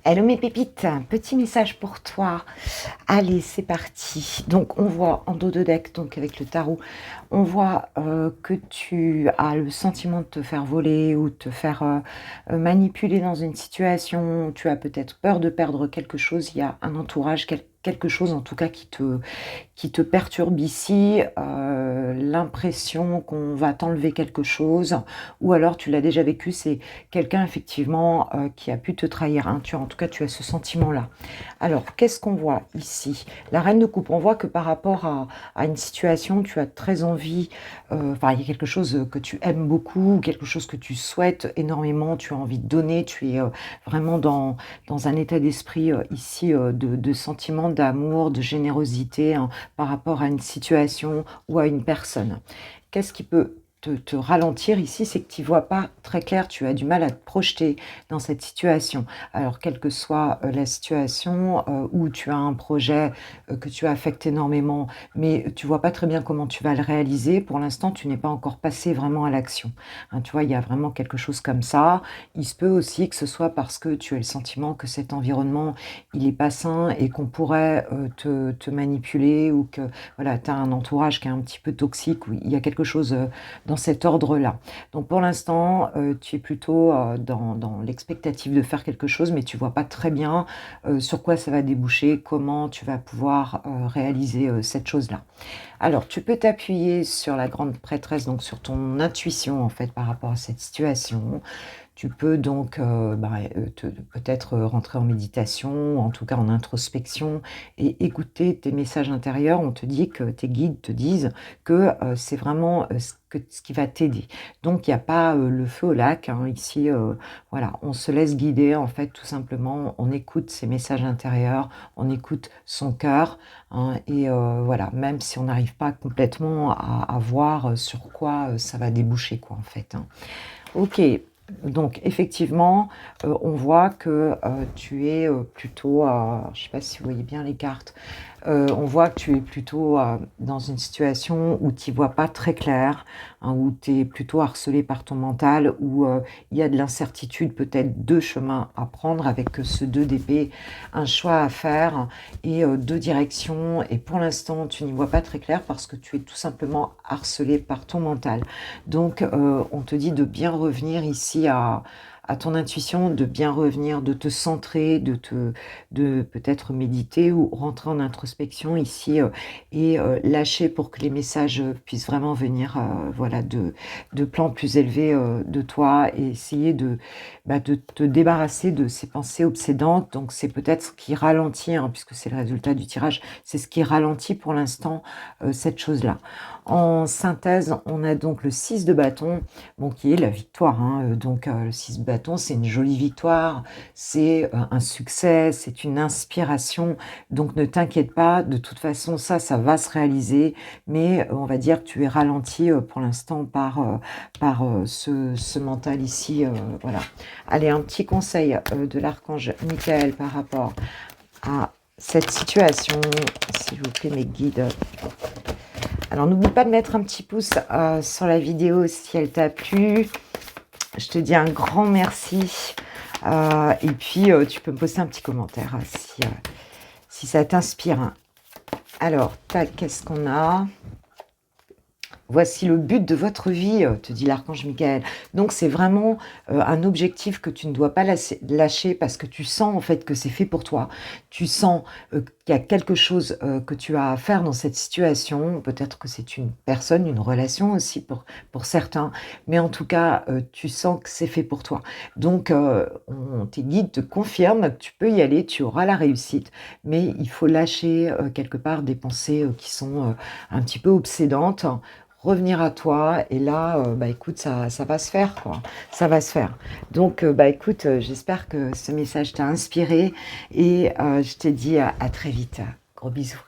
Hello mes pépites, un petit message pour toi. Allez, c'est parti. Donc on voit en dos de deck, donc avec le tarot, on voit que tu as le sentiment de te faire voler ou de te faire manipuler dans une situation. Tu as peut-être peur de perdre quelque chose. Il y a un entourage, quelque chose en tout cas qui te perturbe ici, l'impression qu'on va t'enlever quelque chose, ou alors tu l'as déjà vécu, c'est quelqu'un effectivement qui a pu te trahir, hein. En tout cas tu as ce sentiment-là. Alors qu'est-ce qu'on voit ici? La reine de coupe, on voit que par rapport à une situation, tu as très envie, enfin il y a quelque chose que tu aimes beaucoup, quelque chose que tu souhaites énormément, tu as envie de donner, tu es vraiment dans un état d'esprit ici de sentiment d'amour, de générosité, hein, par rapport à une situation ou à une personne. Qu'est-ce qui peut te ralentir ici? C'est que tu ne vois pas très clair, tu as du mal à te projeter dans cette situation. Alors, quelle que soit la situation où tu as un projet que tu affectes énormément, mais tu vois pas très bien comment tu vas le réaliser, pour l'instant, tu n'es pas encore passé vraiment à l'action. Hein, tu vois, il y a vraiment quelque chose comme ça. Il se peut aussi que ce soit parce que tu as le sentiment que cet environnement, il est pas sain et qu'on pourrait te manipuler ou que voilà, tu as un entourage qui est un petit peu toxique, ou il y a quelque chose dans cet ordre-là. Donc pour l'instant, tu es plutôt dans l'expectative de faire quelque chose, mais tu vois pas très bien sur quoi ça va déboucher, comment tu vas pouvoir réaliser cette chose-là. Alors, tu peux t'appuyer sur la grande prêtresse, donc sur ton intuition en fait par rapport à cette situation. Tu peux donc peut-être rentrer en méditation, ou en tout cas en introspection, et écouter tes messages intérieurs. On te dit que tes guides te disent que c'est vraiment ce qui va t'aider. Donc, il n'y a pas le feu au lac, hein, ici. Voilà, on se laisse guider, en fait, tout simplement. On écoute ses messages intérieurs, on écoute son cœur, hein, et voilà, même si on n'arrive pas complètement à voir sur quoi ça va déboucher, quoi, en fait, hein. Ok, donc effectivement, on voit que tu es plutôt, je ne sais pas si vous voyez bien les cartes, on voit que tu es plutôt dans une situation où tu ne vois pas très clair, hein, où tu es plutôt harcelé par ton mental, où il y a de l'incertitude, peut-être deux chemins à prendre avec ce 2 d'épée, un choix à faire et deux directions. Et pour l'instant, tu n'y vois pas très clair parce que tu es tout simplement harcelé par ton mental. Donc, on te dit de bien revenir ici à ton intuition, de bien revenir, de te centrer, de peut-être méditer ou rentrer en introspection ici et lâcher pour que les messages puissent vraiment venir voilà, de plans plus élevés de toi, et essayer de te débarrasser de ces pensées obsédantes. Donc, c'est peut-être ce qui ralentit, hein, puisque c'est le résultat du tirage, c'est ce qui ralentit pour l'instant cette chose-là. En synthèse, on a donc le 6 de bâton, bon, qui est la victoire, hein. Donc le 6 de bâton, c'est une jolie victoire, c'est un succès, c'est une inspiration. Donc ne t'inquiète pas, de toute façon, ça va se réaliser, mais on va dire que tu es ralenti pour l'instant par ce mental ici. Voilà. Allez, un petit conseil de l'archange Michael par rapport à cette situation, s'il vous plaît, mes guides. Alors, n'oublie pas de mettre un petit pouce sur la vidéo si elle t'a plu. Je te dis un grand merci. Et puis, tu peux me poster un petit commentaire si ça t'inspire. Alors, tac, qu'est-ce qu'on a? Voici le but de votre vie, te dit l'archange Michael. Donc, c'est vraiment un objectif que tu ne dois pas lâcher parce que tu sens en fait que c'est fait pour toi. Tu sens qu'il y a quelque chose que tu as à faire dans cette situation. Peut-être que c'est une personne, une relation aussi pour certains. Mais en tout cas, tu sens que c'est fait pour toi. Donc, tes guides te confirment que tu peux y aller, tu auras la réussite. Mais il faut lâcher quelque part des pensées qui sont un petit peu obsédantes, revenir à toi, et là, écoute, ça va se faire, quoi. Ça va se faire. Donc, écoute, j'espère que ce message t'a inspiré, et je te dis à très vite. Gros bisous.